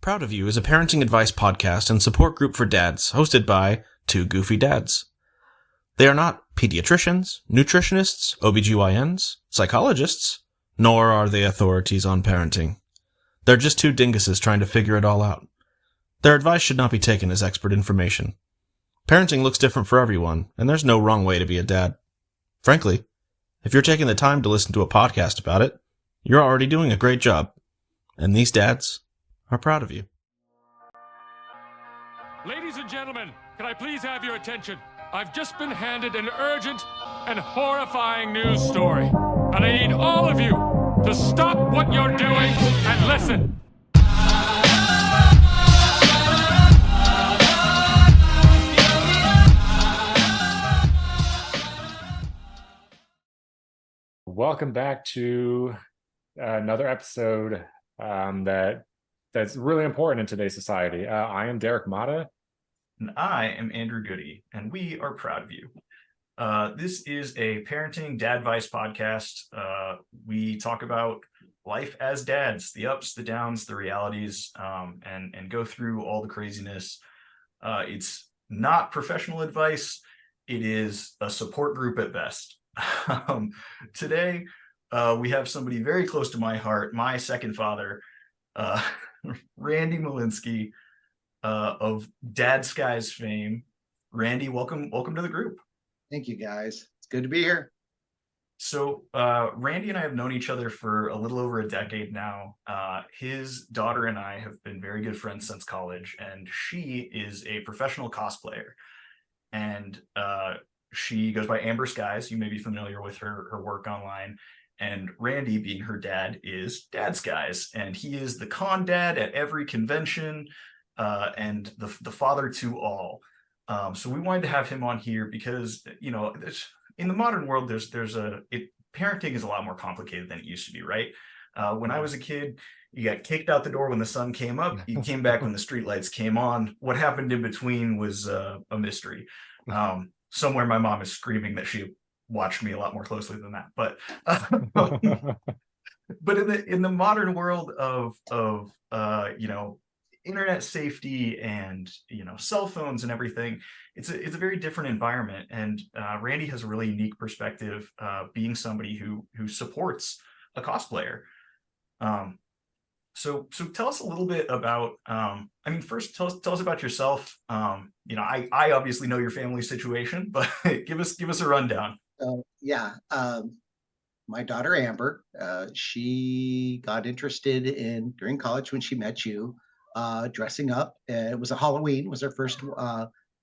Proud of You is a parenting advice podcast and support group for dads hosted by two goofy dads. They are not pediatricians, nutritionists, OBGYNs, psychologists, nor are they authorities on parenting. They're just two dinguses trying to figure it all out. Their advice should not be taken as expert information. Parenting looks different for everyone, and there's no wrong way to be a dad. Frankly, if you're taking the time to listen to a podcast about it, you're already doing a great job. And these dads are proud of you. Ladies and gentlemen, can I please have your attention? I've just been handed an urgent and horrifying news story. And I need all of you to stop what you're doing and listen. Welcome back to another episode that's really important in today's society. I am Derek Mata. And I am Andrew Goody, and we are proud of you. This is a parenting dad advice podcast. We talk about life as dads, the ups, the downs, the realities, and go through all the craziness. It's not professional advice. It is a support group at best. Today, we have somebody very close to my heart, my second father, Randy Malinsky, of Dad Skies fame. Randy, welcome to the group. Thank you, guys. It's good to be here. So Randy and I have known each other for a little over a decade now. His daughter and I have been very good friends since college, and she is a professional cosplayer. And she goes by Amber Skies. You may be familiar with her work online. And Randy, being her dad, is Dad Skies. And he is the con dad at every convention, and the father to all. So we wanted to have him on here because, you know, in the modern world, parenting is a lot more complicated than it used to be, right? When I was a kid, you got kicked out the door when the sun came up. You came back when the streetlights came on. What happened in between was a mystery. Somewhere my mom is screaming that she watched me a lot more closely than that. But but in the modern world of you know, internet safety and, you know, cell phones and everything, it's a very different environment. And Randy has a really unique perspective, being somebody who supports a cosplayer. So tell us a little bit about, first tell us about yourself. You know, I obviously know your family situation, but give us a rundown. My daughter Amber, she got interested during college when she met you, dressing up. It was a Halloween, was her first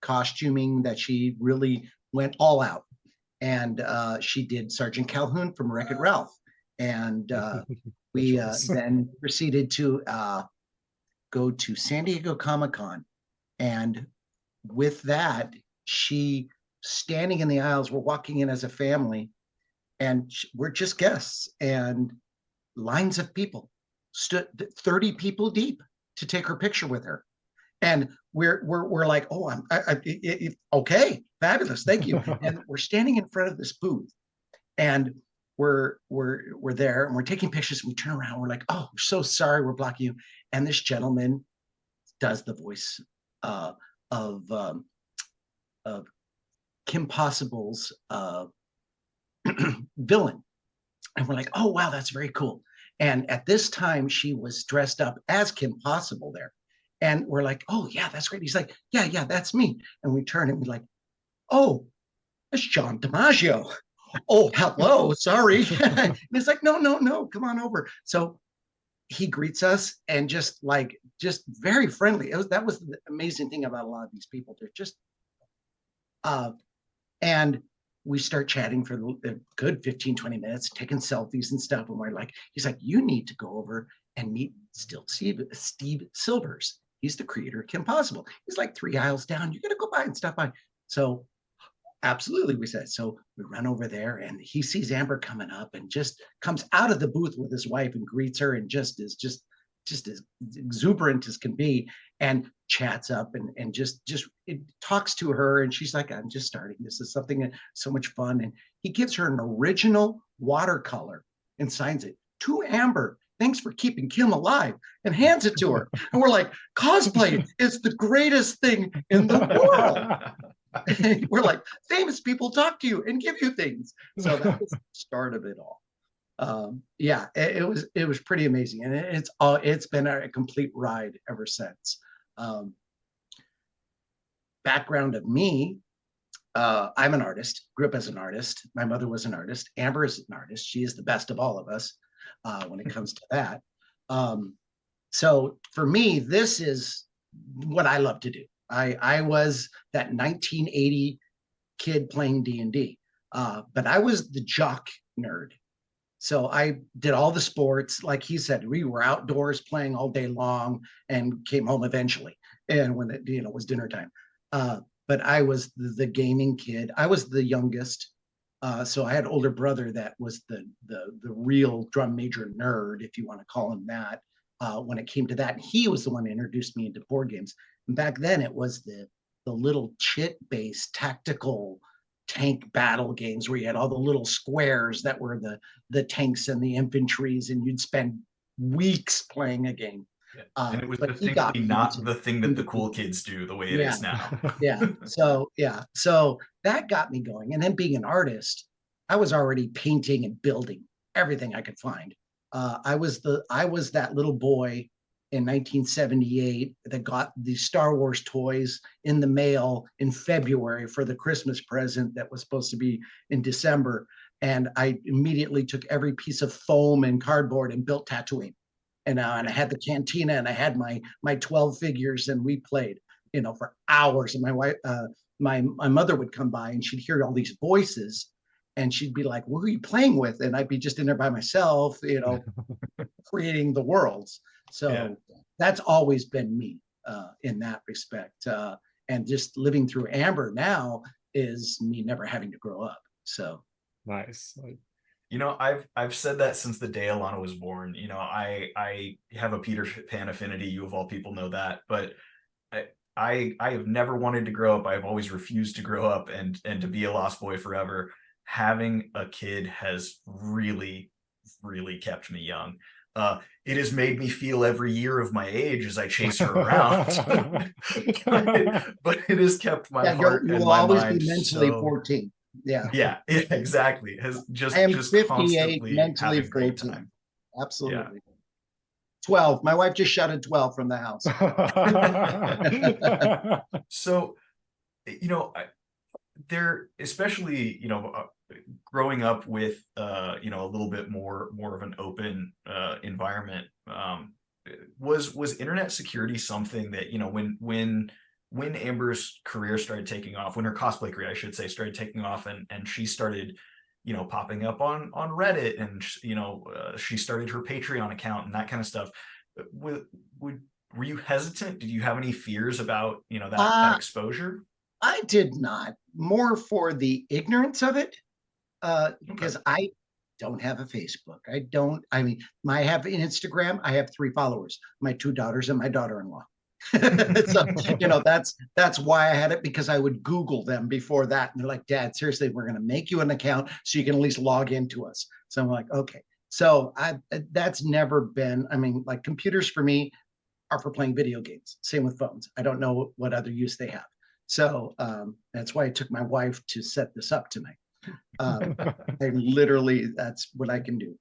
costuming that she really went all out. And she did Sergeant Calhoun from Wreck-It Ralph. And we then proceeded to go to San Diego Comic-Con. And with that, she standing in the aisles, we're walking in as a family, and we're just guests, and lines of people stood 30 people deep to take her picture with her. And we're like, oh, okay, fabulous, thank you. And we're standing in front of this booth, and we're there, and we're taking pictures, and we turn around, we're like, oh, we're so sorry, we're blocking you. And this gentleman does the voice of Kim Possible's villain. And we're like, oh, wow, that's very cool. And at this time, she was dressed up as Kim Possible there. And we're like, oh, yeah, that's great. He's like, yeah, that's me. And we turn and we're like, oh, it's John DiMaggio. Oh, hello, sorry. And it's like, no, come on over. So he greets us, and just very friendly. That was the amazing thing about a lot of these people. They're just, and we start chatting for a good 15, 20 minutes, taking selfies and stuff. And we're like, he's like, you need to go over and meet Steve Silvers. He's the creator of Kim Possible. He's like 3 aisles down. You got to go by and stop by. So absolutely, we said. So we run over there, and he sees Amber coming up and just comes out of the booth with his wife and greets her, and just as exuberant as can be, and chats up and just it talks to her. And she's like, I'm just starting. This is something so much fun. And he gives her an original watercolor and signs it to Amber. thanks for keeping Kim alive, and hands it to her. And we're like, cosplay is the greatest thing in the world. We're like, famous people talk to you and give you things. So that was the start of it all. Yeah, it was pretty amazing, and it's been a complete ride ever since. Background of me, I'm an artist, grew up as an artist. My mother was an artist. Amber is an artist. She is the best of all of us when it comes to that. So for me, this is what I love to do. I was that 1980 kid playing D&D, but I was the jock nerd. So I did all the sports. Like he said, we were outdoors playing all day long and came home eventually. And when it was dinner time. But I was the gaming kid. I was the youngest. So I had an older brother that was the real drum major nerd, if you want to call him that, when it came to that. And he was the one that introduced me into board games. And back then it was the little chit-based tactical tank battle games where you had all the little squares that were the tanks and the infantries, and you'd spend weeks playing a game. And it was distinctly not the thing that the cool kids do the way it is now. So that got me going. And then being an artist, I was already painting and building everything I could find. I was that little boy in 1978 that got the Star Wars toys in the mail in February for the Christmas present that was supposed to be in December. And I immediately took every piece of foam and cardboard and built Tatooine. And I had the cantina, and I had my 12 figures, and we played, for hours. And my wife, my mother would come by, and she'd hear all these voices, and she'd be like, "What are you playing with?" And I'd be just in there by myself, creating the worlds. So that's always been me in that respect. And just living through Amber now is me never having to grow up. So nice. I've said that since the day Alana was born. I have a Peter Pan affinity. You of all people know that, but I have never wanted to grow up. I've always refused to grow up and to be a lost boy forever. Having a kid has really, really kept me young. It has made me feel every year of my age as I chase her around, but it has kept my heart and my mind. You will always be mentally 14. Yeah, exactly. Has I am 58, mentally 14. Absolutely. Yeah. 12. My wife just shouted 12 from the house. So, there, especially, growing up with, a little bit more of an open environment, was internet security something that, when Amber's career started taking off, when her cosplay career, I should say, started taking off, and she started, popping up on Reddit, and she started her Patreon account and that kind of stuff. Were you hesitant? Did you have any fears about that exposure? I did not. More for the ignorance of it, because I don't have a Facebook. I have an Instagram. I have 3 followers: my 2 daughters and my daughter-in-law. So that's why I had it, because I would Google them before that, and they're like, "Dad, seriously, we're going to make you an account so you can at least log into us." So I'm like, okay. So that's never been. Like, computers for me are for playing video games. Same with phones. I don't know what other use they have. So that's why I took my wife to set this up tonight. That's what I can do.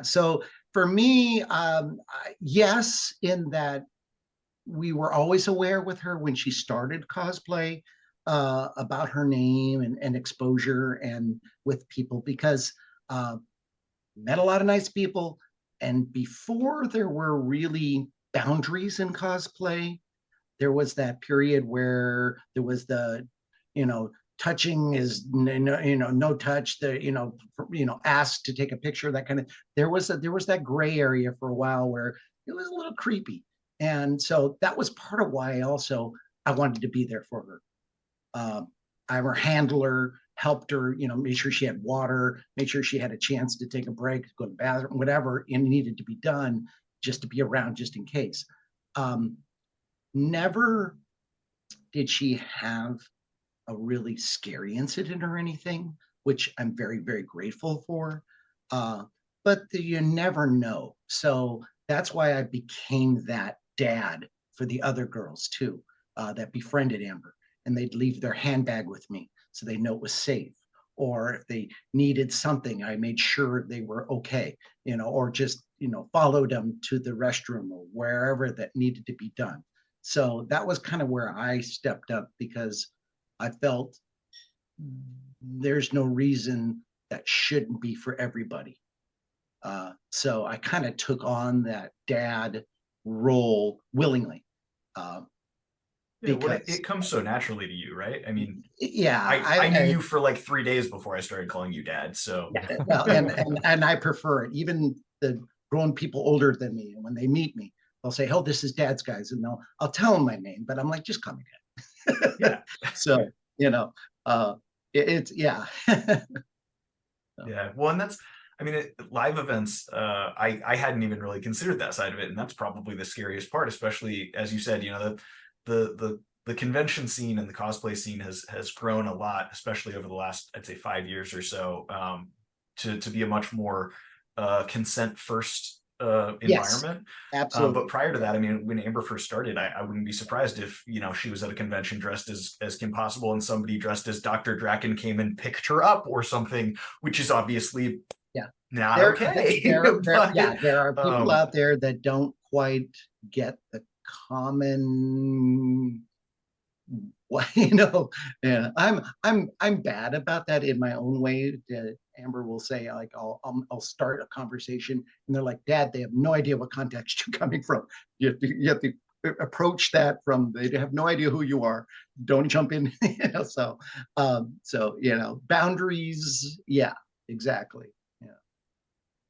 So for me, yes, in that we were always aware with her when she started cosplay about her name and exposure and with people, because met a lot of nice people. And before there were really boundaries in cosplay, there was that period where there was the, touching is no touch, asked to take a picture, that kind of. There was that gray area for a while where it was a little creepy. And so that was part of why I wanted to be there for her. I'm her handler, helped her, made sure she had water, made sure she had a chance to take a break, go to the bathroom, whatever it needed to be done, just to be around just in case. Never did she have a really scary incident or anything, which I'm very, very grateful for. But but you never know. So that's why I became that dad for the other girls too, that befriended Amber, and they'd leave their handbag with me so they know it was safe. Or if they needed something, I made sure they were okay, or just, followed them to the restroom or wherever that needed to be done. So that was kind of where I stepped up, because I felt there's no reason that shouldn't be for everybody. So I kind of took on that dad role willingly. Yeah, well, Because it comes so naturally to you, right? I mean, yeah, I knew you for like 3 days before I started calling you dad. So well, and I prefer it. Even the grown people older than me, and when they meet me, they'll say, "Oh, this is Dad's guys," and I'll tell them my name, but I'm like, just call me Dad. yeah, So it's yeah. yeah. Well, and that's, I mean, live events. I hadn't even really considered that side of it, and that's probably the scariest part, especially as you said. The convention scene and the cosplay scene has grown a lot, especially over the last, I'd say, 5 years or so, to be a much more consent first Yes, environment. absolutely. But prior to that, I mean, when Amber first started, I wouldn't be surprised if, she was at a convention dressed as Kim Possible and somebody dressed as Dr. Draken came and picked her up or something, which is obviously Yeah. not okay. There are people out there that don't quite get the common yeah. I'm bad about that in my own way. Amber will say, like, I'll start a conversation and they're like, Dad, they have no idea what context you're coming from. You have to approach that from, they have no idea who you are. Don't jump in. So boundaries. Yeah, exactly. Yeah,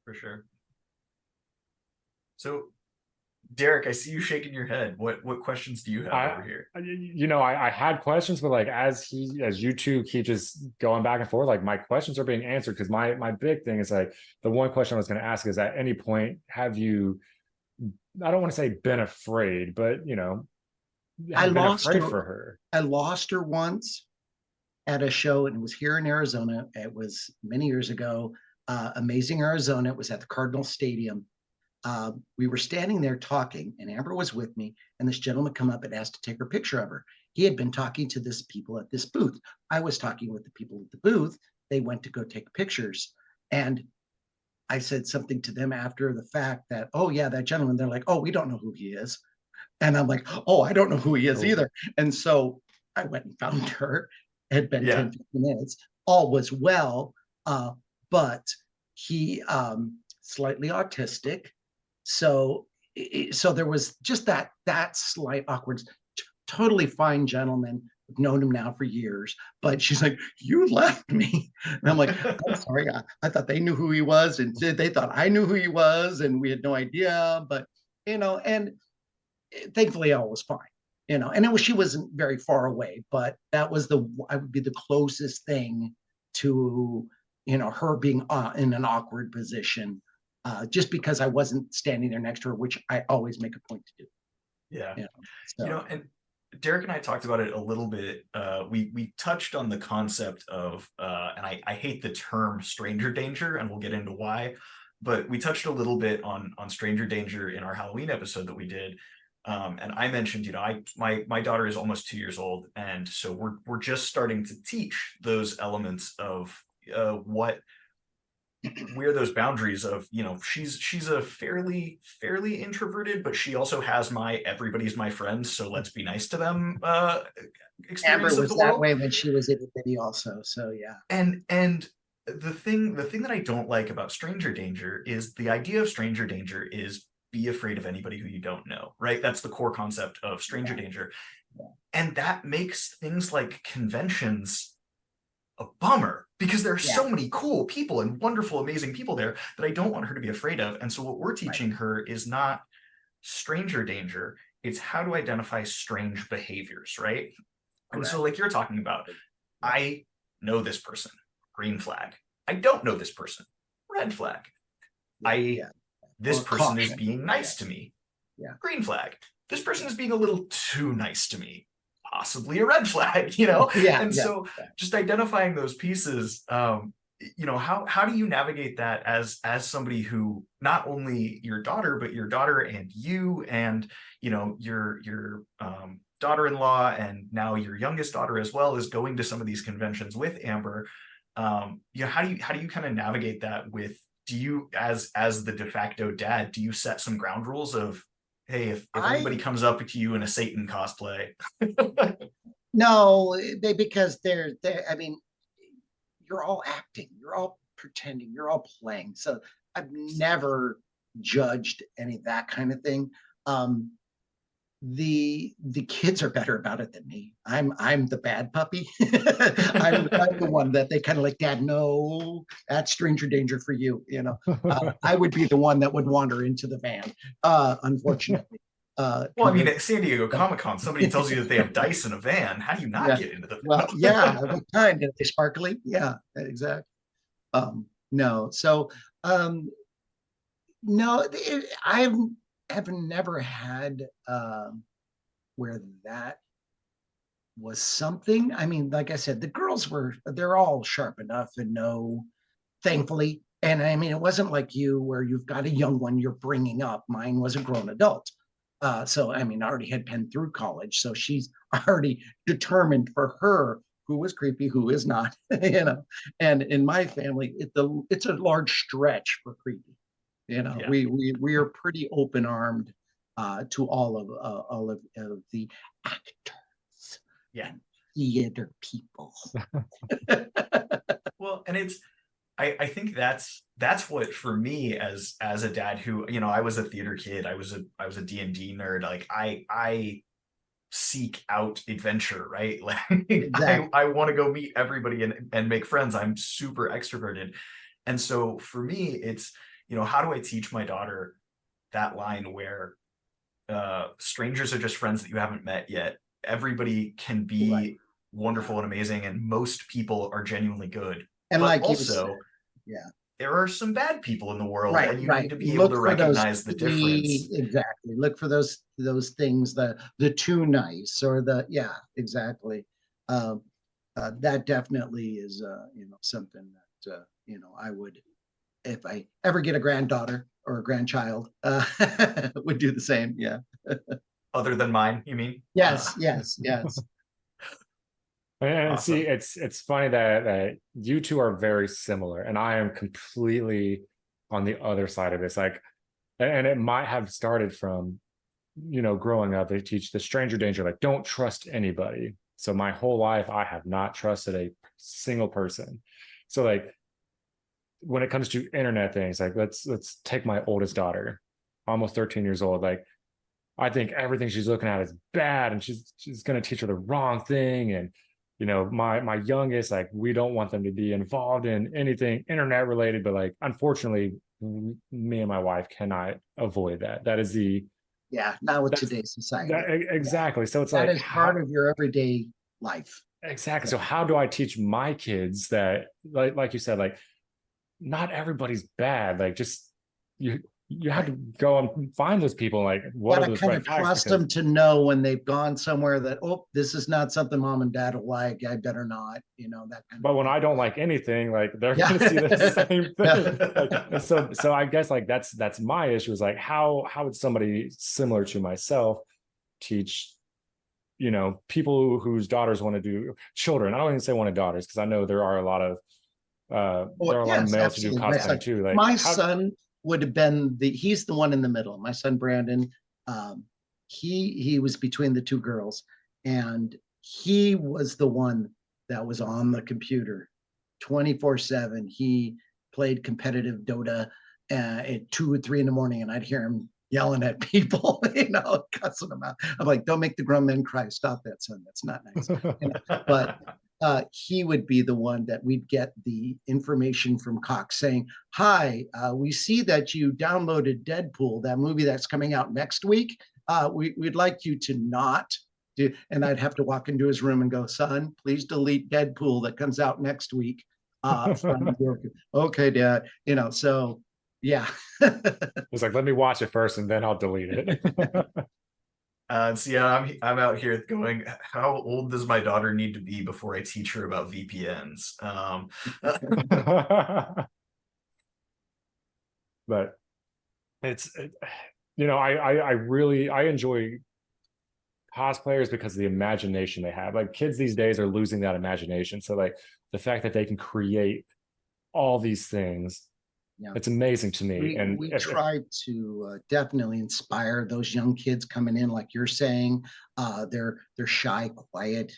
for sure. So Derek, I see you shaking your head. What questions do you have over here? I had questions, but like as you two keep just going back and forth, like my questions are being answered, because my big thing is like, the one question I was going to ask is, at any point have you, I don't want to say been afraid, but I been lost afraid her. for her. I lost her once at a show, and it was here in Arizona. It was many years ago. Amazing Arizona. It was at the Cardinal Stadium. We were standing there talking, and Amber was with me, and this gentleman come up and asked to take a picture of her. He had been talking to this people at this booth. I was talking with the people at the booth. They went to go take pictures, and I said something to them after the fact that, oh yeah, that gentleman. They're like, oh, we don't know who he is. And I'm like, oh, I don't know who he is either. And so I went and found her. It had been 10, 15 minutes. All was well, but he slightly autistic. So there was just that slight awkwardness. Totally fine gentleman. I've known him now for years, but she's like, you left me. And I'm like, I'm sorry. I thought they knew who he was, and they thought I knew who he was, and we had no idea. But and thankfully all was fine. And she wasn't very far away, but that was I would be the closest thing to her being in an awkward position. Just because I wasn't standing there next to her, which I always make a point to do. Yeah. And Derek and I talked about it a little bit. We touched on the concept of, and I hate the term stranger danger, and we'll get into why, but we touched a little bit on stranger danger in our Halloween episode that we did. And I mentioned, my daughter is almost 2 years old, and so we're just starting to teach those elements of where those boundaries of, she's a fairly introverted, but she also has everybody's my friend, so let's be nice to them Amber was that way when she was itty bitty also, so yeah. And the thing that I don't like about stranger danger is the idea of stranger danger is be afraid of anybody who you don't know, right? That's the core concept of stranger danger. Yeah. And that makes things like conventions a bummer, because there are so many cool people and wonderful, amazing people there that I don't want her to be afraid of. And so what we're teaching her is not stranger danger, it's how to identify strange behaviors, right? And so like you're talking about, I know this person, green flag. I don't know this person, red flag. This person is being nice to me, green flag. This person is being a little too nice to me, possibly a red flag, And so just identifying those pieces, how do you navigate that as somebody who, not only your daughter, but your daughter and you and your daughter-in-law and now your youngest daughter as well is going to some of these conventions with Amber. How do you kind of navigate that with, do you, as the de facto dad, do you set some ground rules of, hey, if anybody comes up to you in a Satan cosplay? No, because they're, I mean, you're all acting, you're all pretending, you're all playing. So I've never judged any of that kind of thing. The kids are better about it than me. I'm the bad puppy. I'm the one that they kind of like, Dad, no, that's stranger danger for you. I would be the one that would wander into the van, unfortunately. Well, I mean, at San Diego Comic-Con, somebody tells you that they have dice in a van. How do you not get into the van? Well, yeah, what kind? Are they sparkly? Yeah, exactly. No, so no, I have never had where that was something. I mean, like I said, the girls they're all sharp enough and know, thankfully. And I mean, it wasn't like you where you've got a young one you're bringing up. Mine was a grown adult. So, I mean, I already had been through college. So she's already determined for her who was creepy, who is not, And in my family, it's a large stretch for creepy. Yeah. We are pretty open-armed to all of the actors. Yeah. Theater people. Well, and I think that's what, for me as a dad who, I was a theater kid, I was a D&D nerd. Like I seek out adventure, right? Like exactly. I want to go meet everybody and make friends. I'm super extroverted. And so for me, it's, how do I teach my daughter that line where strangers are just friends that you haven't met yet. Everybody can be wonderful and amazing, and most people are genuinely good. And but like also, there are some bad people in the world, and you need to be able to recognize the difference. Exactly. Look for those things, the too nice, or exactly. That definitely is something that I would, if I ever get a granddaughter or a grandchild, would do the same. Yeah. Other than mine, you mean? Yes. And Awesome. see, it's funny that you two are very similar, and I am completely on the other side of this. Like, and it might have started from, growing up, they teach the stranger danger, like don't trust anybody. So my whole life, I have not trusted a single person. So like, when it comes to internet things, like let's take my oldest daughter, almost 13 years old. Like, I think everything she's looking at is bad, and she's going to teach her the wrong thing. And my youngest, like, we don't want them to be involved in anything internet related, but like, unfortunately, me and my wife cannot avoid that. That is not with today's society. Exactly. So it's that like is part of your everyday life. Exactly. So how do I teach my kids that, like you said, like, not everybody's bad. Like, just you have to go and find those people. Like, what are those kind of trust them to know when they've gone somewhere that, this is not something mom and dad will like. I better not, that kind but when I don't like anything, like, they're going to see the same thing. Like, so I guess, like, that's my issue, is like, how would somebody similar to myself teach, people whose daughters want to do, children, I don't even say want to daughters, because I know there are a lot of males who do cosplay too. Like, my son would have been he's the one in the middle. My son Brandon, he was between the two girls, and he was the one that was on the computer 24/7. He played competitive Dota at 2 or 3 in the morning, and I'd hear him yelling at people, cussing them out. I'm like, don't make the grown men cry. Stop that, son. That's not nice. But he would be the one that we'd get the information from Cox saying, hi, we see that you downloaded Deadpool, that movie that's coming out next week. We'd like you to not do, and I'd have to walk into his room and go, son, please delete Deadpool that comes out next week. Okay, Dad. So yeah. It's like, let me watch it first and then I'll delete it. So yeah, I'm out here going, how old does my daughter need to be before I teach her about VPNs? But I really I enjoy cosplayers because of the imagination they have. Like kids these days are losing that imagination. So like the fact that they can create all these things, Yeah. it's amazing to me. And We try to definitely inspire those young kids coming in, like you're saying. They're shy, quiet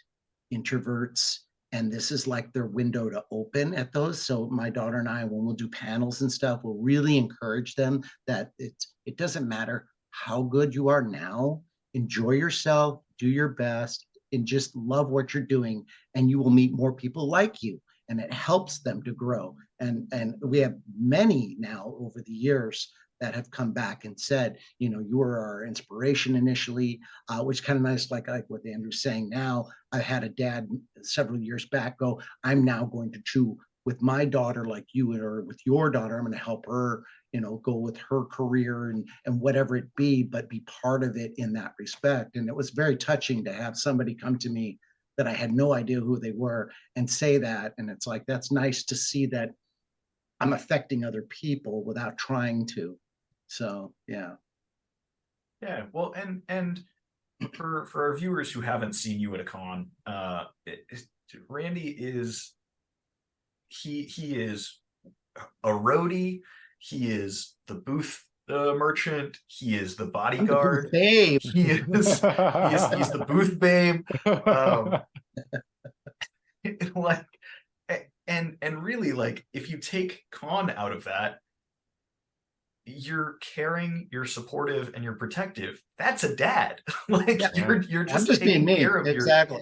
introverts, and this is like their window to open at those. So my daughter and I, when we'll do panels and stuff, we'll really encourage them that it doesn't matter how good you are now. Enjoy yourself, do your best, and just love what you're doing, and you will meet more people like you, and it helps them to grow. And we have many now over the years that have come back and said, you were our inspiration initially, which kind of nice, like what Andrew's saying now. I had a dad several years back go, I'm now going to do with my daughter like you, or with your daughter, I'm going to help her, go with her career and whatever it be, but be part of it in that respect. And it was very touching to have somebody come to me that I had no idea who they were and say that. And it's like, that's nice to see that I'm affecting other people without trying to. So yeah. Yeah, well, and for our viewers who haven't seen you at a con, Randy is he is a roadie. He is the booth merchant. He is the bodyguard. Babe. He's the booth babe. Like, and really, like, if you take con out of that, you're caring, you're supportive, and you're protective. That's a dad. Like, Yeah. you're I'm just just being taking me. care of Exactly.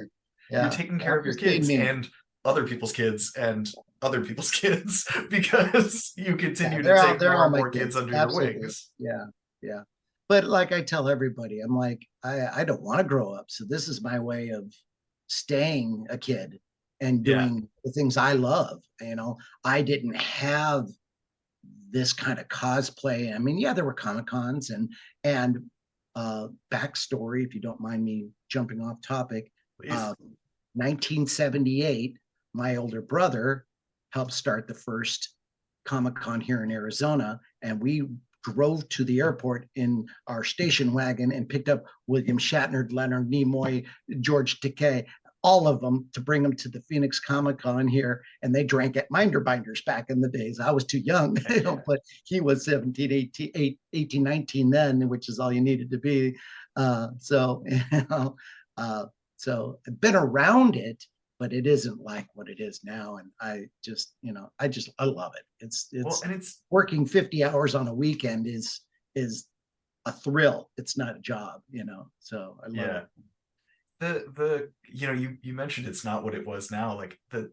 you're Yeah. taking care I'm of your just being kids me. and other people's kids and other people's kids because you continue they're to all take they're more all and my more kids under your Absolutely. wings. Yeah. Yeah. But like I tell everybody, I'm like, I don't want to grow up. So this is my way of staying a kid and Yeah. doing the things I love. I didn't have this kind of cosplay. I mean, yeah, there were Comic Cons and backstory, if you don't mind me jumping off topic. Please. 1978, my older brother helped start the first Comic Con here in Arizona, and we drove to the airport in our station wagon and picked up William Shatner, Leonard Nimoy, George Takei, all of them, to bring them to the Phoenix Comic Con here. And they drank at Minder Binders back in the days. I was too young, but he was 17, 18, 19 then, which is all you needed to be. So I've been around it, but it isn't like what it is now. And I love it. Well, and it's working 50 hours on a weekend is a thrill. It's not a job, so I love it. The you mentioned it's not what it was now. Like the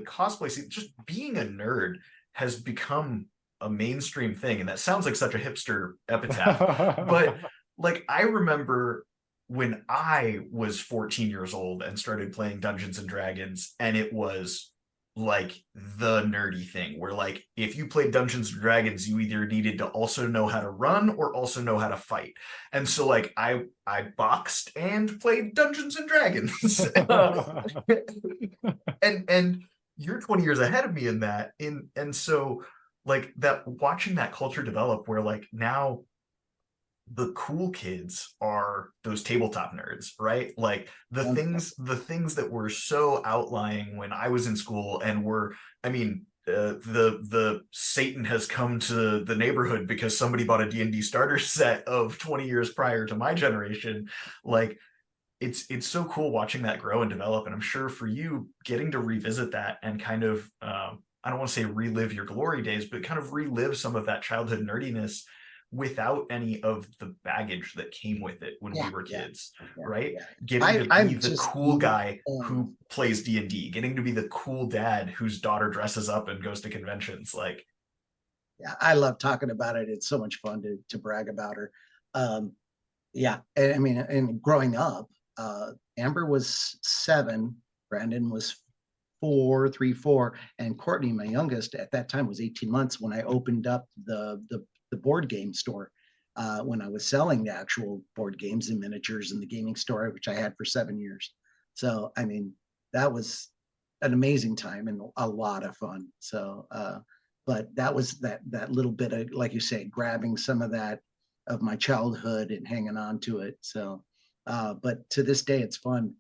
cosplay scene, just being a nerd has become a mainstream thing, and that sounds like such a hipster epitaph. But like, I remember when I was 14 years old and started playing Dungeons and Dragons, and it was like the nerdy thing where, like, if you played Dungeons and Dragons, you either needed to also know how to run or also know how to fight. And so, like, I boxed and played Dungeons and Dragons. and you're 20 years ahead of me in that. And so, like, that, watching that culture develop where, like, now the cool kids are those tabletop nerds, right? Like the things that were so outlying when I was in school and were, I mean, the Satan has come to the neighborhood because somebody bought a D&D starter set of 20 years prior to my generation. Like, it's so cool watching that grow and develop. And I'm sure for you, getting to revisit that and kind of, I don't want to say relive your glory days, but kind of relive some of that childhood nerdiness without any of the baggage that came with it when we were kids, right? Getting to be the cool guy who plays D&D, getting to be the cool dad whose daughter dresses up and goes to conventions. Like, yeah, I love talking about it. It's so much fun to brag about her. Yeah, I mean, and growing up, Amber was 7, Brandon was 4, and Courtney, my youngest, at that time was 18 months when I opened up the board game store. when I was selling the actual board games and miniatures in the gaming store, which I had for 7 years. So, I mean, that was an amazing time and a lot of fun. So, but that was that little bit of, like you say, grabbing some of that of my childhood and hanging on to it. So, but to this day, it's fun.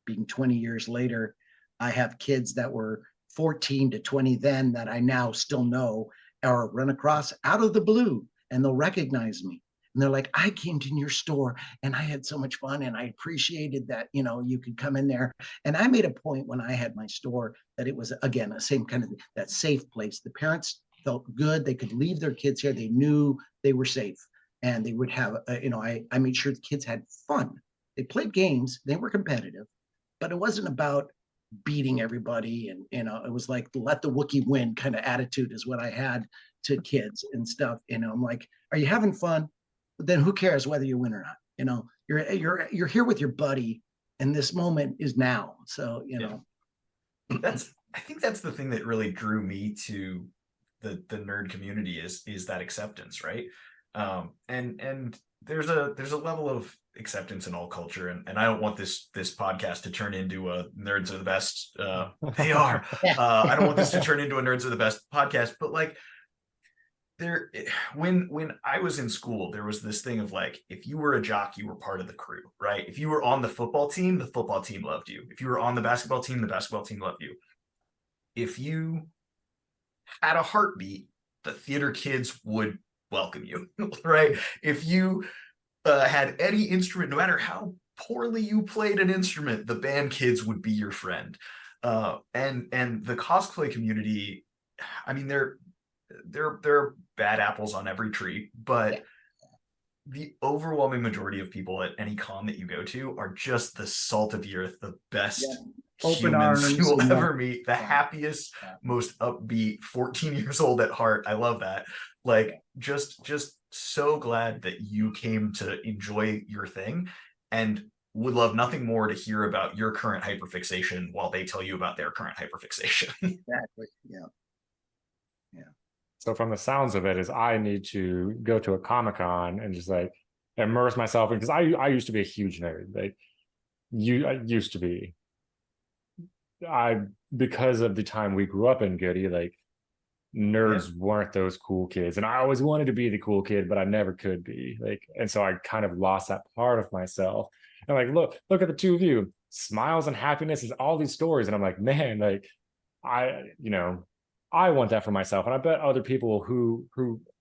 Being 20 years later, I have kids that were 14 to 20 then that I now still know or run across out of the blue, and they'll recognize me. And they're like, I came to your store and I had so much fun and I appreciated that, you could come in there. And I made a point when I had my store that it was, again, the same kind of that safe place. The parents felt good. They could leave their kids here. They knew they were safe, and they would have, I made sure the kids had fun. They played games. They were competitive, but it wasn't about beating everybody. And, it was like, let the Wookiee win kind of attitude is what I had to kids and stuff. I'm like, are you having fun? But then who cares whether you win or not? You're here with your buddy, and this moment is now. So, I think that's the thing that really drew me to the nerd community is that acceptance, right? And there's a level of acceptance in all culture, and I don't want this podcast to turn into a nerds are the best. They are. I don't want this to turn into a nerds are the best podcast, but like when I was in school, there was this thing of like, if you were a jock, you were part of the crew, right? If you were on the football team loved you. If you were on the basketball team loved you. If you had a heartbeat, the theater kids would welcome you, right? If you had any instrument, no matter how poorly you played an instrument, the band kids would be your friend. And the cosplay community, I mean, there are bad apples on every tree, but the overwhelming majority of people at any con that you go to are just the salt of the earth, the best humans you will ever meet, the happiest, most upbeat, 14 years old at heart. I love that. Like, just so glad that you came to enjoy your thing, and would love nothing more to hear about your current hyperfixation while they tell you about their current hyperfixation. Exactly. Yeah. So from the sounds of it, is I need to go to a Comic-Con and just like immerse myself in, because I used to be a huge nerd. Like I used to be. Because of the time we grew up in Goody, like nerds weren't those cool kids. And I always wanted to be the cool kid, but I never could be. Like, and so I kind of lost that part of myself. And like, look at the two of you, smiles and happiness is all these stories. And I'm like, man, like I want that for myself. And I bet other people who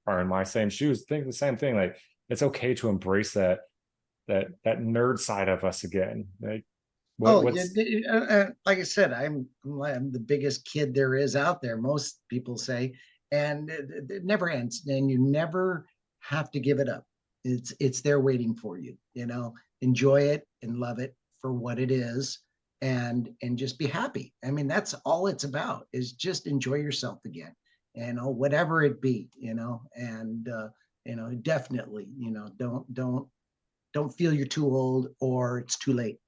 are in my same shoes think the same thing. Like, it's okay to embrace that nerd side of us again. Like, like I said, I'm the biggest kid there is out there, most people say, and it never ends. And you never have to give it up. It's there waiting for you. Enjoy it and love it for what it is. And just be happy. I mean, that's all it's about, is just enjoy yourself again, whatever it be, and definitely, don't feel you're too old or it's too late.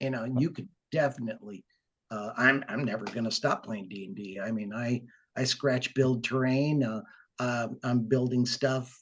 You could definitely, I'm never going to stop playing D&D. I mean, I scratch build terrain. I'm building stuff,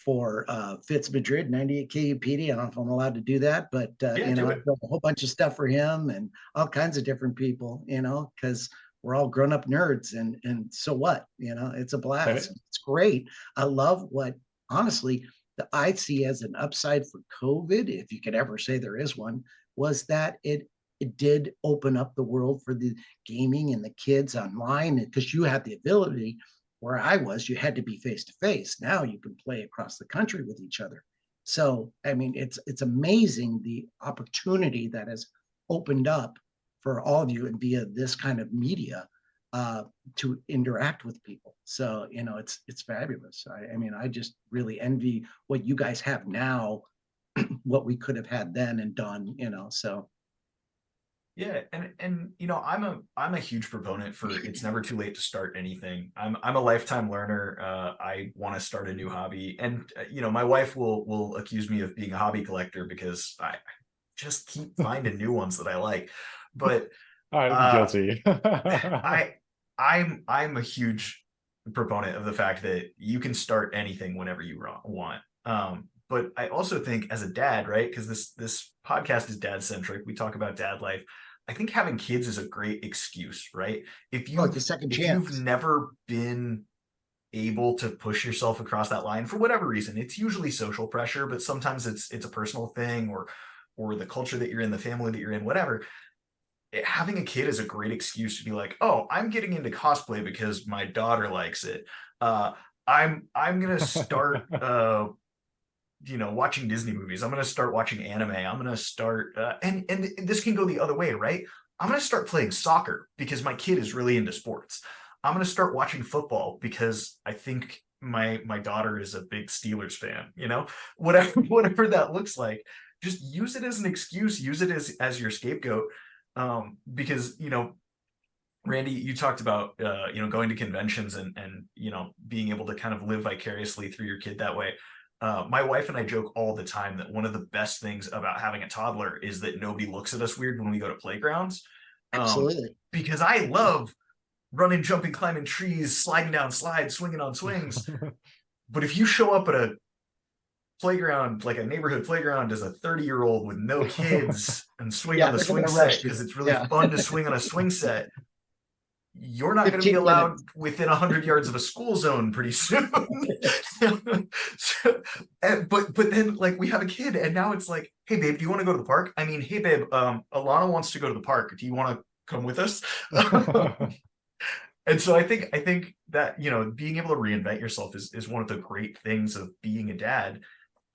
for Fitz Madrid, 98 KUPD. I don't know if I'm allowed to do that, but I built a whole bunch of stuff for him and all kinds of different people, because we're all grown up nerds, and so what? It's a blast. It's great. I love what, honestly, that I see as an upside for COVID, if you could ever say there is one, was that it did open up the world for the gaming and the kids online, because you had the ability. Where I was, you had to be face to face. Now you can play across the country with each other. So, I mean, it's amazing the opportunity that has opened up for all of you, and via this kind of media, to interact with people. So, it's fabulous. I mean, I just really envy what you guys have now, what we could have had then and done, so. Yeah, and I'm a huge proponent for it's never too late to start anything. I'm a lifetime learner. I want to start a new hobby, and my wife will accuse me of being a hobby collector because I just keep finding new ones that I like. But I'm guilty. I'm a huge proponent of the fact that you can start anything whenever you want. But I also think as a dad, right? Because this podcast is dad centric. We talk about dad life. I think having kids is a great excuse, right? If Oh, it's a second you've chance. never been able to push yourself across that line for whatever reason, it's usually social pressure, but sometimes it's a personal thing or the culture that you're in, the family that you're in, whatever. Having a kid is a great excuse to be like, oh, I'm getting into cosplay because my daughter likes it. I'm gonna start watching Disney movies. I'm gonna start watching anime. I'm gonna start and this can go the other way, right? I'm gonna start playing soccer because my kid is really into sports. I'm gonna start watching football because I think my daughter is a big Steelers fan, whatever that looks like. Just use it as an excuse, use it as your scapegoat. Because Randy, you talked about going to conventions and being able to kind of live vicariously through your kid that way. My wife and I joke all the time that one of the best things about having a toddler is that nobody looks at us weird when we go to playgrounds. Absolutely. Because I love running, jumping, climbing trees, sliding down slides, swinging on swings. But if you show up at a playground, like a neighborhood playground, as a 30-year-old with no kids and swing on the swing set because it's really fun to swing on a swing set, you're not going to be allowed within 100 yards of a school zone pretty soon. But then like we have a kid and now it's like, hey babe, do you want to go to the park? I mean, hey babe, Alana wants to go to the park. Do you want to come with us? And so I think that, being able to reinvent yourself is one of the great things of being a dad.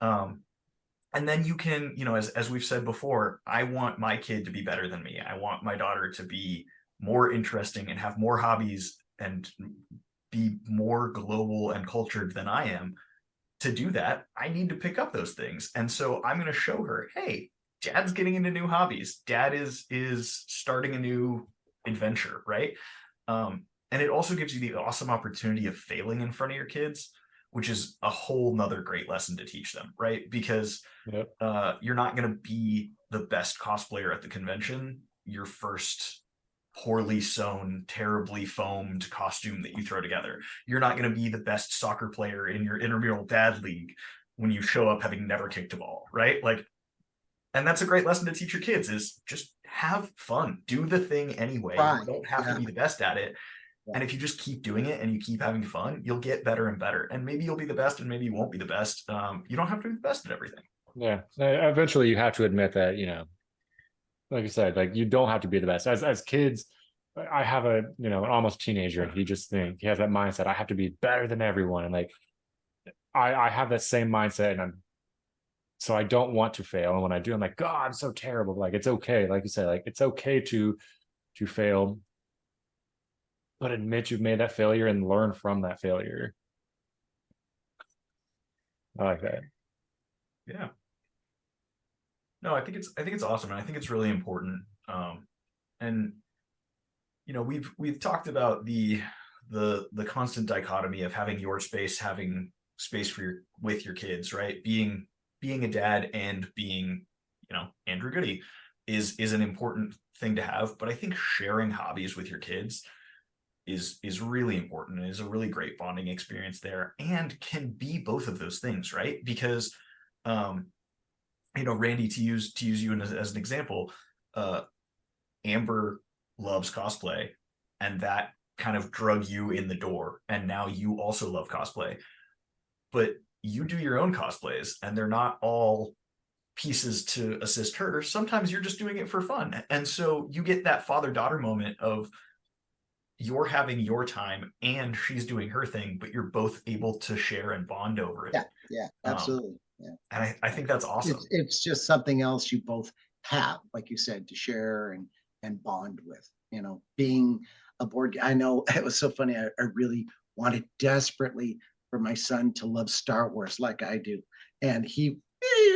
And then you can, as we've said before, I want my kid to be better than me. I want my daughter to be more interesting and have more hobbies and be more global and cultured than I am. To do that, I need to pick up those things. And so I'm going to show her, hey, dad's getting into new hobbies. Dad is starting a new adventure, right? And it also gives you the awesome opportunity of failing in front of your kids, which is a whole nother great lesson to teach them, right? Because you're not going to be the best cosplayer at the convention. Your first poorly sewn, terribly foamed costume that you throw together. You're not going to be the best soccer player in your intramural dad league when you show up having never kicked a ball, right? And that's a great lesson to teach your kids is just have fun, do the thing anyway. You don't have to be the best at it. And if you just keep doing it and you keep having fun, you'll get better and better. And maybe you'll be the best and maybe you won't be the best. You don't have to be the best at everything. Yeah. Eventually you have to admit that, like you said, like you don't have to be the best. As kids, I have an almost teenager and he has that mindset. I have to be better than everyone. And like, I have that same mindset and so I don't want to fail. And when I do, I'm like, God, I'm so terrible. Like, it's okay. Like you said, like, it's okay to fail, but admit you've made that failure and learn from that failure. I like that. Yeah. No, I think it's awesome. And I think it's really important. And we've talked about the constant dichotomy of having your space, having space with your kids, right? Being a dad and being, Andrew Goody is an important thing to have. But I think sharing hobbies with your kids is really important and is a really great bonding experience there and can be both of those things, right? Because Randy, to use you as an example, Amber loves cosplay and that kind of drug you in the door and now you also love cosplay, but you do your own cosplays and they're not all pieces to assist her. Sometimes you're just doing it for fun. And so you get that father-daughter moment of you're having your time and she's doing her thing, but you're both able to share and bond over it. Yeah, absolutely. And I think that's awesome. It's just something else you both have, like you said, to share and bond with. Being a board. I know it was so funny. I really wanted desperately for my son to love Star Wars like I do, and he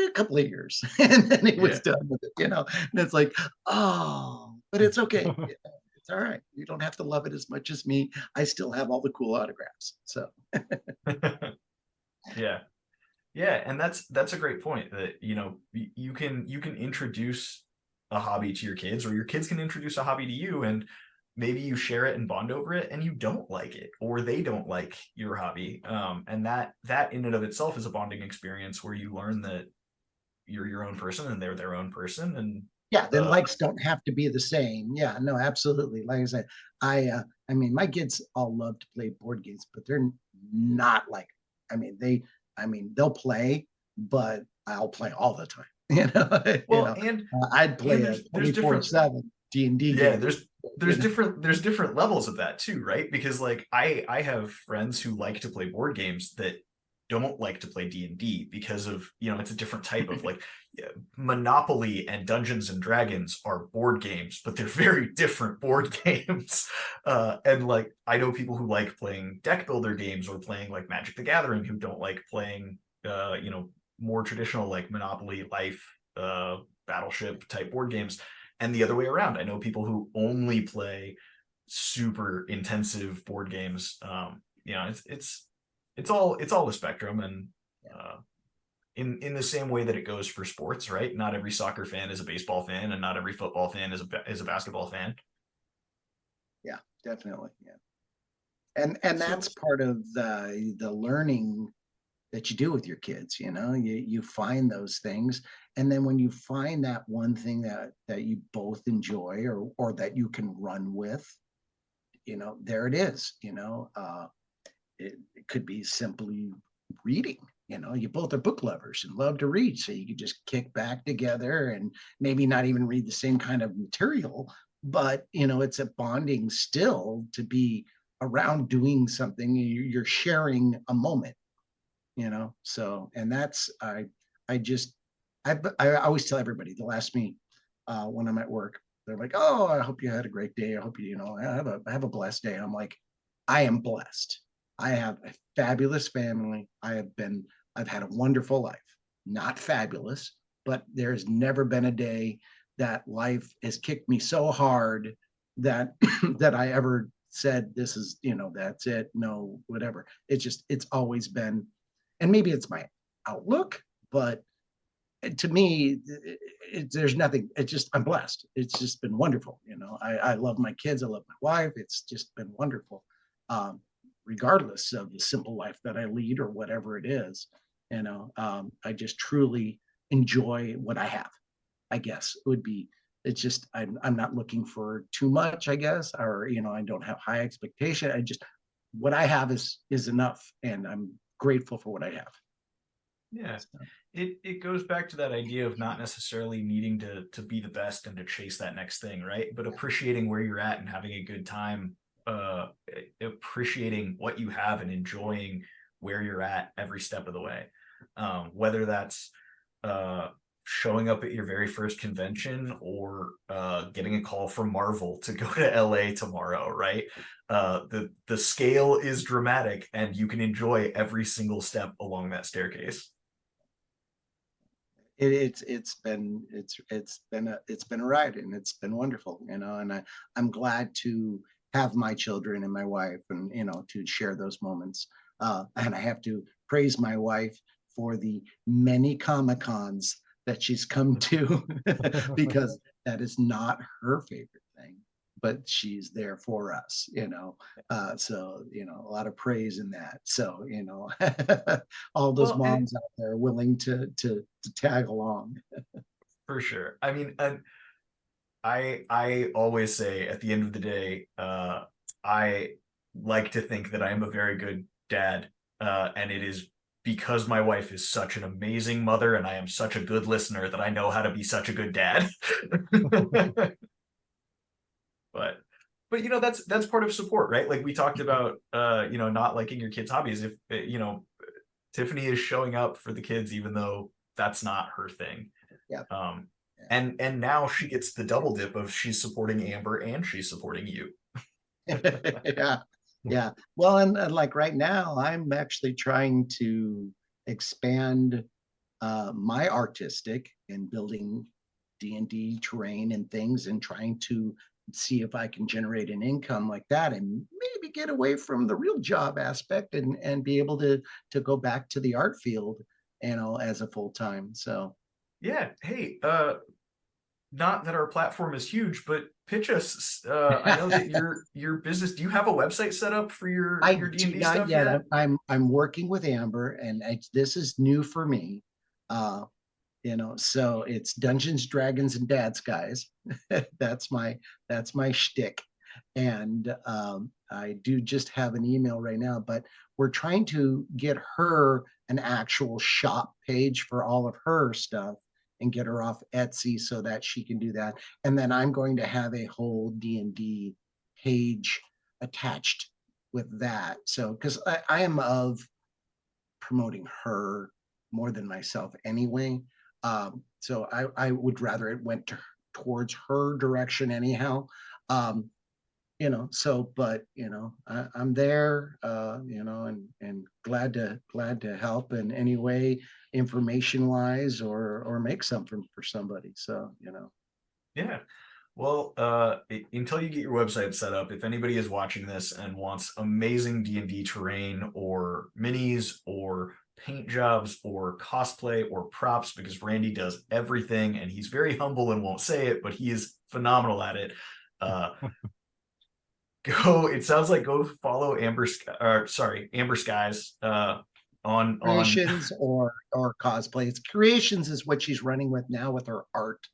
a couple of years, and then he was done with it. And it's like, oh, but it's okay. It's all right. You don't have to love it as much as me. I still have all the cool autographs. So yeah, and that's a great point that you can introduce a hobby to your kids or your kids can introduce a hobby to you, and maybe you share it and bond over it and you don't like it, or they don't like your hobby. And that in and of itself is a bonding experience where you learn that you're your own person and they're their own person. And Yeah, then uh, likes don't have to be the same. Yeah, no, absolutely. Like I said, I mean, my kids all love to play board games, but they're not like, I mean, they'll play, but I'll play all the time. well, and I'd play a there's different 24/7 D&D yeah game. there's different levels of that too, right? Because like I have friends who like to play board games that don't like to play D&D because of, it's a different type of like, yeah, Monopoly and Dungeons and Dragons are board games, but they're very different board games. And like I know people who like playing deck builder games or playing like Magic the Gathering who don't like playing more traditional like Monopoly, Life, Battleship type board games, and the other way around. I know people who only play super intensive board games. It's all a spectrum, and in the same way that it goes for sports, right? Not every soccer fan is a baseball fan, and not every football fan is a basketball fan. Yeah, definitely. Yeah. And that's part of the learning that you do with your kids. You find those things, and then when you find that one thing that you both enjoy, or that you can run with, there it is. It could be simply reading. You both are book lovers and love to read, so you could just kick back together and maybe not even read the same kind of material, but it's a bonding still to be around doing something. You're sharing a moment. So, and that's I always tell everybody, they'll ask me when I'm at work, they're like, oh, I hope you had a great day, I hope you have a blessed day. I'm like, I am blessed. I have a fabulous family. I've had a wonderful life. Not fabulous, but there's never been a day that life has kicked me so hard that that I ever said, this is, that's it. No, whatever. It's always been, and maybe it's my outlook, but to me, there's nothing. It's just, I'm blessed. It's just been wonderful. I love my kids. I love my wife. It's just been wonderful. Regardless of the simple life that I lead or whatever it is, I just truly enjoy what I have. I guess it would be, it's just, I'm not looking for too much, I guess, or, I don't have high expectation. What I have is enough, and I'm grateful for what I have. Yeah. It goes back to that idea of not necessarily needing to be the best and to chase that next thing, right? But appreciating where you're at and having a good time, appreciating what you have and enjoying where you're at every step of the way. Whether that's showing up at your very first convention, or getting a call from Marvel to go to LA tomorrow, right? The scale is dramatic, and you can enjoy every single step along that staircase. It's been a ride, and it's been wonderful, and I'm glad to have my children and my wife, and to share those moments. And I have to praise my wife for the many Comic-Cons that she's come to, because that is not her favorite thing, but she's there for us. So a lot of praise in that. So all those moms out there willing to tag along. For sure. I mean, and I always say at the end of the day, I like to think that I am a very good dad, and it is because my wife is such an amazing mother and I am such a good listener that I know how to be such a good dad. But that's part of support, right? Like we talked about, not liking your kids' hobbies. If Tiffany is showing up for the kids even though that's not her thing. Yeah. And now she gets the double dip of she's supporting Amber and she's supporting you. Yeah. Well, and like right now, I'm actually trying to expand my artistic and building D&D terrain and things, and trying to see if I can generate an income like that, and maybe get away from the real job aspect, and be able to go back to the art field, as a full time. So yeah. Hey, not that our platform is huge, but pitch us. I know that your business. Do you have a website set up for your I D do and D not stuff yet. yet? I'm working with Amber, and this is new for me. Uh, so it's Dungeons, Dragons, and Dads, guys. that's my shtick. And I do just have an email right now, but we're trying to get her an actual shop page for all of her stuff and get her off Etsy so that she can do that. And then I'm going to have a whole D&D page attached with that. So, because I am of promoting her more than myself anyway. So I would rather it went towards her direction anyhow. But I'm there, and glad to help in any way, information wise, or make something for somebody. So, Yeah. Well, until you get your website set up, if anybody is watching this and wants amazing D&D terrain or minis or paint jobs or cosplay or props, because Randy does everything and he's very humble and won't say it, but he is phenomenal at it. It sounds like go follow Amber Skies on creations or cosplays. Creations is what she's running with now with her art.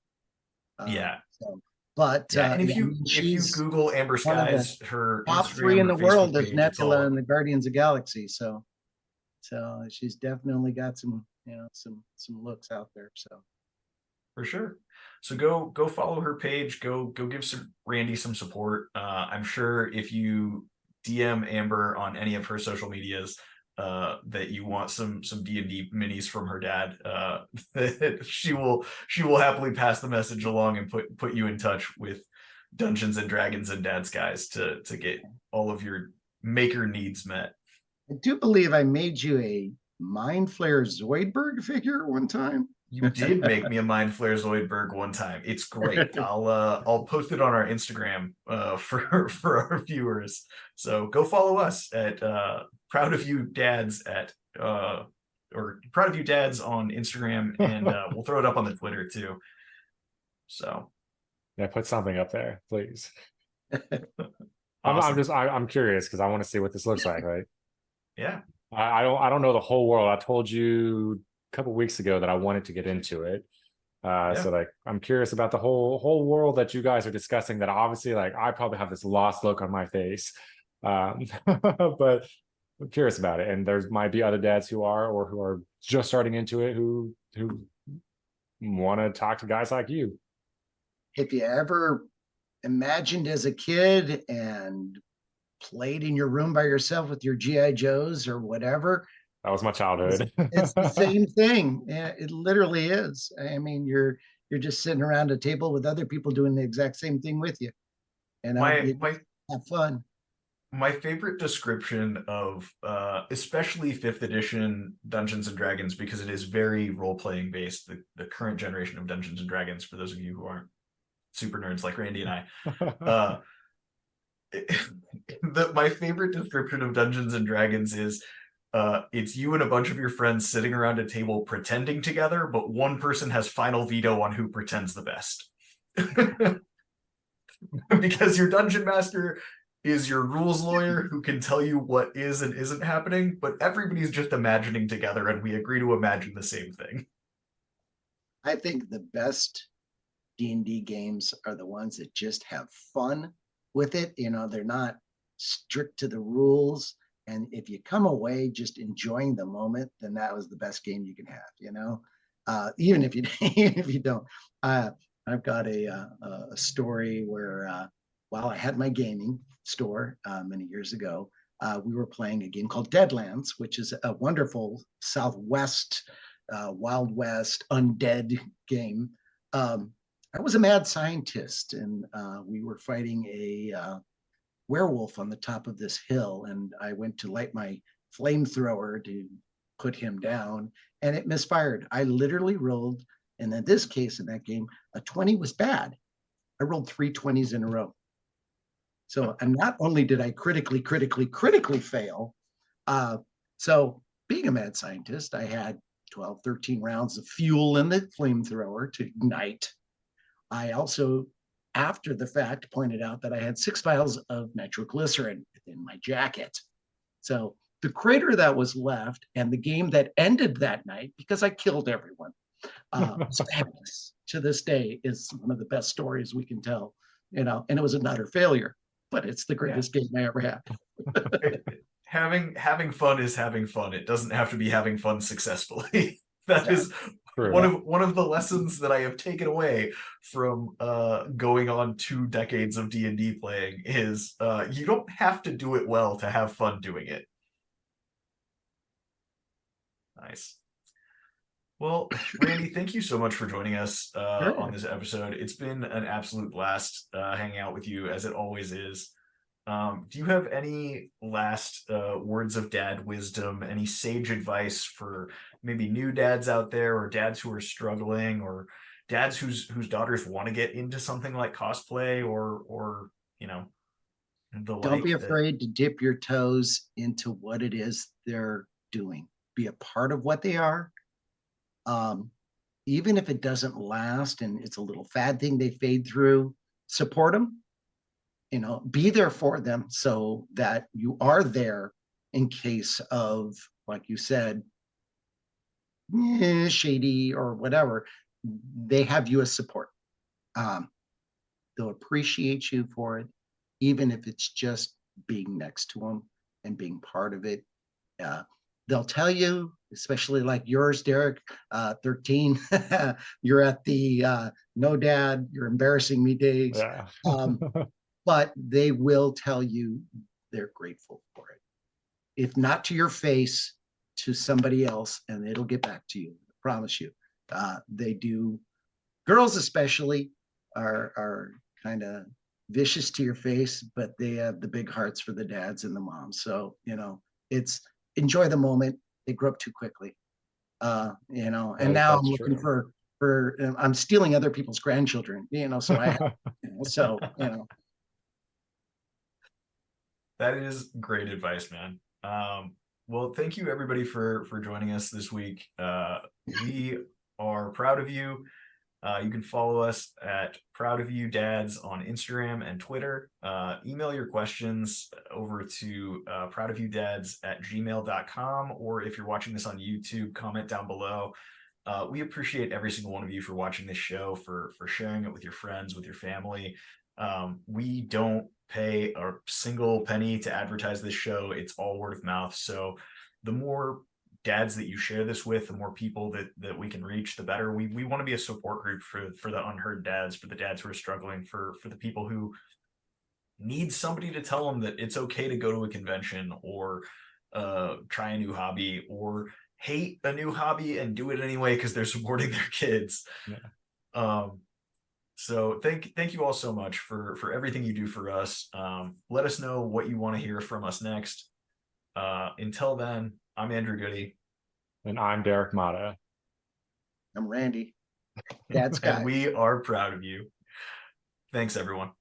Yeah. So, but Yeah, and if you she's Google Amber one of the Skies, her top Instagram, three in her the Facebook world is page, it's all Nebula up. and the Guardians of Galaxy. So she's definitely got some looks out there. So For sure. So go follow her page. Go give Randy some support. I'm sure if you DM Amber on any of her social medias that you want some D&D minis from her dad, she will happily pass the message along and put you in touch with Dungeons and Dragons and Dad's guys to get all of your maker needs met. I do believe I made you a Mind Flayer Zoidberg figure one time. You did make me a Mind Flayer Zoidberg one time. It's great. I'll post it on our Instagram for our viewers. So go follow us at Proud of You Dads or Proud of You Dads on Instagram, and we'll throw it up on the Twitter too. So Yeah, put something up there, please. awesome. I'm curious because I want to see what this looks like, right? Yeah. I don't know the whole world. I told you a couple weeks ago that I wanted to get into it. So like I'm curious about the whole world that you guys are discussing, that obviously like I probably have this lost look on my face. But I'm curious about it. And there might be other dads who are just starting into it who want to talk to guys like you. If you ever imagined as a kid and played in your room by yourself with your GI Joes or whatever, that was my childhood. It's the same thing. It literally is. I mean, you're just sitting around a table with other people doing the exact same thing with you, and you have fun. My favorite description of especially 5th edition Dungeons and Dragons, because it is very role-playing based, the current generation of Dungeons and Dragons, for those of you who aren't super nerds like Randy and I. My favorite description of Dungeons and Dragons is it's you and a bunch of your friends sitting around a table pretending together, but one person has final veto on who pretends the best. Because your dungeon master is your rules lawyer who can tell you what is and isn't happening, but everybody's just imagining together and we agree to imagine the same thing. I think the best D&D games are the ones that just have fun with it. They're not strict to the rules. And if you come away just enjoying the moment, then that was the best game you can have, even if you don't. I've got a story where while I had my gaming store many years ago, we were playing a game called Deadlands, which is a wonderful Southwest, Wild West undead game. I was a mad scientist, and we were fighting a werewolf on the top of this hill, and I went to light my flamethrower to put him down, and it misfired. I literally rolled, and in this case, in that game, a 20 was bad. I rolled 3 20s in a row. So, and not only did I critically fail, so being a mad scientist, I had 12, 13 rounds of fuel in the flamethrower to ignite. I also, after the fact, pointed out that I had 6 vials of nitroglycerin within my jacket. So the crater that was left and the game that ended that night, because I killed everyone, fabulous. To this day is one of the best stories we can tell, and it was an utter failure, but it's the greatest game I ever had. Having fun is having fun. It doesn't have to be having fun successfully. That is True. one of the lessons that I have taken away from going on 2 decades of D&D playing is you don't have to do it well to have fun doing it. Nice. Well, Randy, thank you so much for joining us on this episode. It's been an absolute blast hanging out with you, as it always is. Do you have any last words of dad wisdom, any sage advice for maybe new dads out there, or dads who are struggling, or dads whose daughters want to get into something like cosplay, or Don't be afraid to dip your toes into what it is they're doing. Be a part of what they are. Even if it doesn't last and it's a little fad thing they fade through, support them. Be there for them so that you are there in case of, like you said, shady or whatever. They have you as support. They'll appreciate you for it, even if it's just being next to them and being part of it. They'll tell you, especially like yours, Derek, 13, you're at the no dad, you're embarrassing me days. Yeah. But they will tell you they're grateful for it. If not to your face, to somebody else, and it'll get back to you. I promise you. They do. Girls especially are kind of vicious to your face, but they have the big hearts for the dads and the moms. So, it's enjoy the moment. They grow up too quickly. And now I'm looking for I'm stealing other people's grandchildren, so I have, so. That is great advice, man. Well, thank you everybody for joining us this week. We are proud of you. You can follow us at Proud of You Dads on Instagram and Twitter. Email your questions over to proudofyoudads@gmail.com, or if you're watching this on YouTube, comment down below. We appreciate every single one of you for watching this show, for sharing it with your friends, with your family. We don't pay a single penny to advertise this show. It's all word of mouth. So the more dads that you share this with, the more people that we can reach, the better. We want to be a support group for the unheard dads, for the dads who are struggling, for the people who need somebody to tell them that it's okay to go to a convention, or try a new hobby, or hate a new hobby and do it anyway because they're supporting their kids. Yeah. So thank you all so much for everything you do for us. Let us know what you want to hear from us next. Until then, I'm Andrew Goody. And I'm Derek Mata. I'm Randy. Dad's guy. And we are proud of you. Thanks, everyone.